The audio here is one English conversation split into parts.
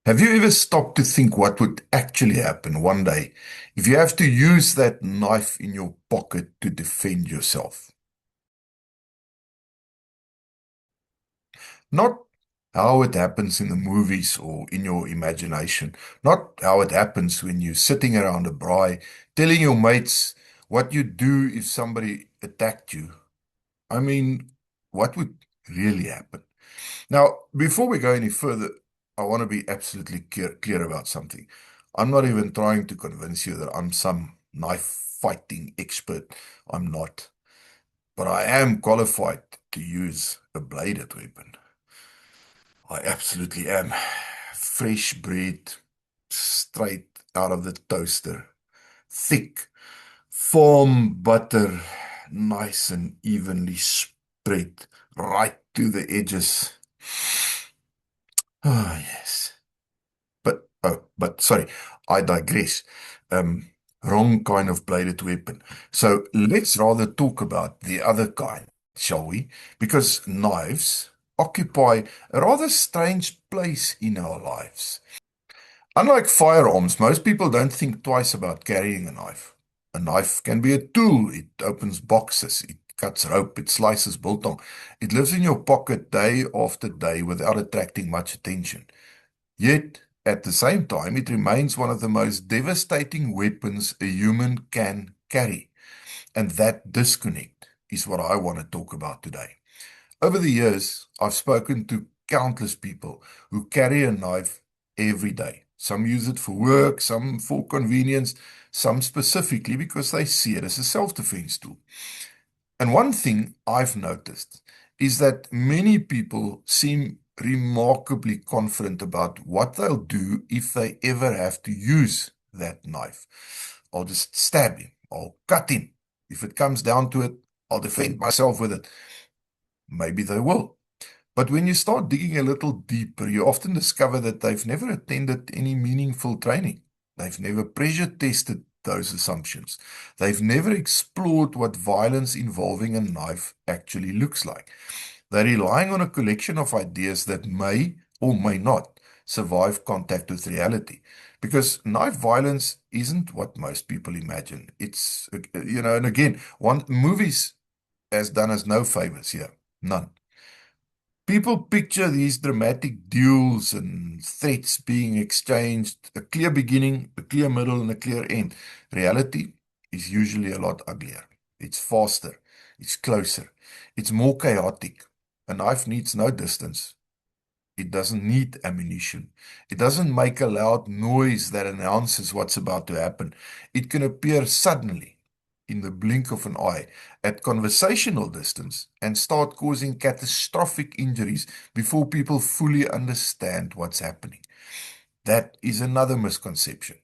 Have you ever stopped to think what would actually happen one day if you have to use that knife in your pocket to defend yourself? Not how it happens in the movies or in your imagination, not how it happens when you're sitting around a braai telling your mates what you'd do if somebody attacked you. I mean, what would really happen? Now, before we go any further, I want to be absolutely clear about something. I'm not even trying to convince you that I'm some knife fighting expert. I'm not. But I am qualified to use a bladed weapon. I absolutely am. Fresh bread, straight out of the toaster. Thick, firm butter, nice and evenly spread right to the edges. Ah, yes. But sorry, I digress. Wrong kind of bladed weapon. So let's rather talk about the other kind, shall we? Because knives occupy a rather strange place in our lives. Unlike firearms, most people don't think twice about carrying a knife. A knife can be a tool. It opens boxes, it cuts rope, it slices biltong. It lives in your pocket day after day without attracting much attention. Yet, at the same time, it remains one of the most devastating weapons a human can carry. And that disconnect is what I want to talk about today. Over the years, I've spoken to countless people who carry a knife every day. Some use it for work, some for convenience, some specifically because they see it as a self-defense tool. And one thing I've noticed is that many people seem remarkably confident about what they'll do if they ever have to use that knife. I'll just stab him, I'll cut him. If it comes down to it, I'll defend myself with it. Maybe they will. But when you start digging a little deeper, you often discover that they've never attended any meaningful training. They've never pressure tested those assumptions. They've never explored what violence involving a knife actually looks like. They're relying on a collection of ideas that may or may not survive contact with reality. Because knife violence isn't what most people imagine. And again, one movies has done us no favors here. None. People picture these dramatic duels and threats being exchanged, a clear beginning, a clear middle, and a clear end. Reality is usually a lot uglier. It's faster, it's closer, it's more chaotic. A knife needs no distance. It doesn't need ammunition. It doesn't make a loud noise that announces what's about to happen. It can appear suddenly, in the blink of an eye, at conversational distance, and start causing catastrophic injuries before people fully understand what's happening. That is another misconception.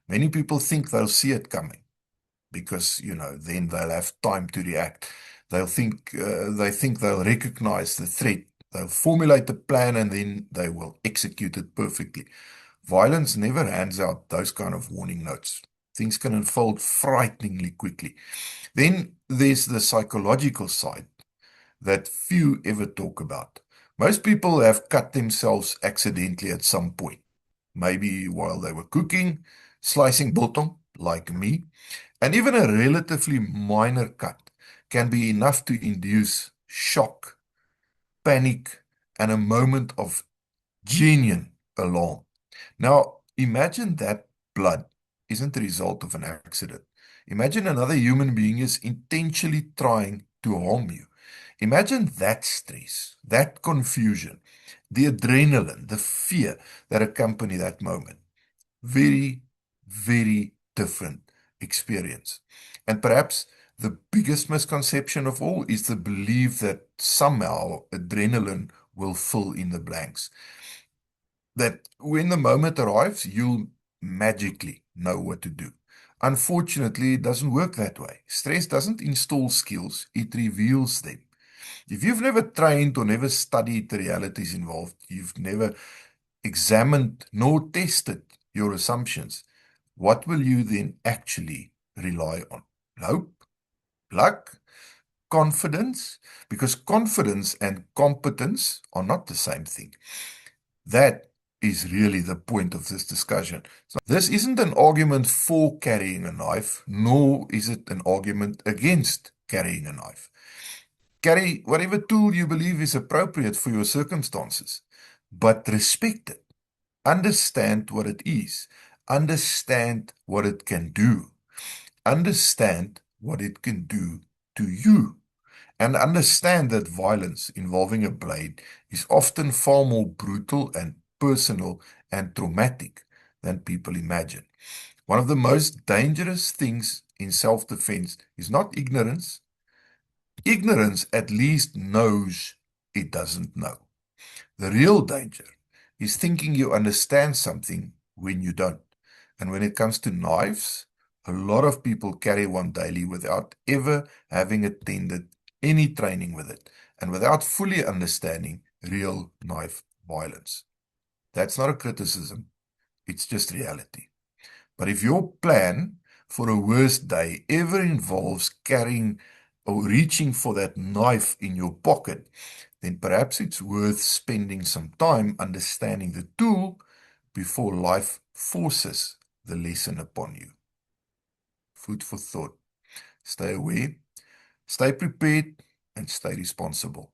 Many people think they'll see it coming because, then they'll have time to react. They think they'll recognize the threat. They'll formulate a plan and then they will execute it perfectly. Violence never hands out those kind of warning notes. Things can unfold frighteningly quickly. Then there's the psychological side that few ever talk about. Most people have cut themselves accidentally at some point, maybe while they were cooking, slicing biltong, like me, and even a relatively minor cut can be enough to induce shock, panic, and a moment of genuine alarm. Now, imagine that blood isn't the result of an accident. Imagine another human being is intentionally trying to harm you. Imagine that stress, that confusion, the adrenaline, the fear that accompany that moment. Very, very different experience. And perhaps the biggest misconception of all is the belief that somehow adrenaline will fill in the blanks. That when the moment arrives, you'll magically know what to do. Unfortunately, it doesn't work that way. Stress doesn't install skills, it reveals them. If you've never trained or never studied the realities involved, you've never examined nor tested your assumptions, what will you then actually rely on? Hope? Luck? Confidence? Because confidence and competence are not the same thing. That is really the point of this discussion. So this isn't an argument for carrying a knife, nor is it an argument against carrying a knife. Carry whatever tool you believe is appropriate for your circumstances, but respect it. Understand what it is. Understand what it can do. Understand what it can do to you. And understand that violence involving a blade is often far more brutal and personal and traumatic than people imagine. One of the most dangerous things in self-defense is not ignorance. Ignorance at least knows it doesn't know. The real danger is thinking you understand something when you don't. And when it comes to knives, a lot of people carry one daily without ever having attended any training with it and without fully understanding real knife violence. That's not a criticism, it's just reality. But if your plan for a worst day ever involves carrying or reaching for that knife in your pocket, then perhaps it's worth spending some time understanding the tool before life forces the lesson upon you. Food for thought. Stay aware, stay prepared, and stay responsible.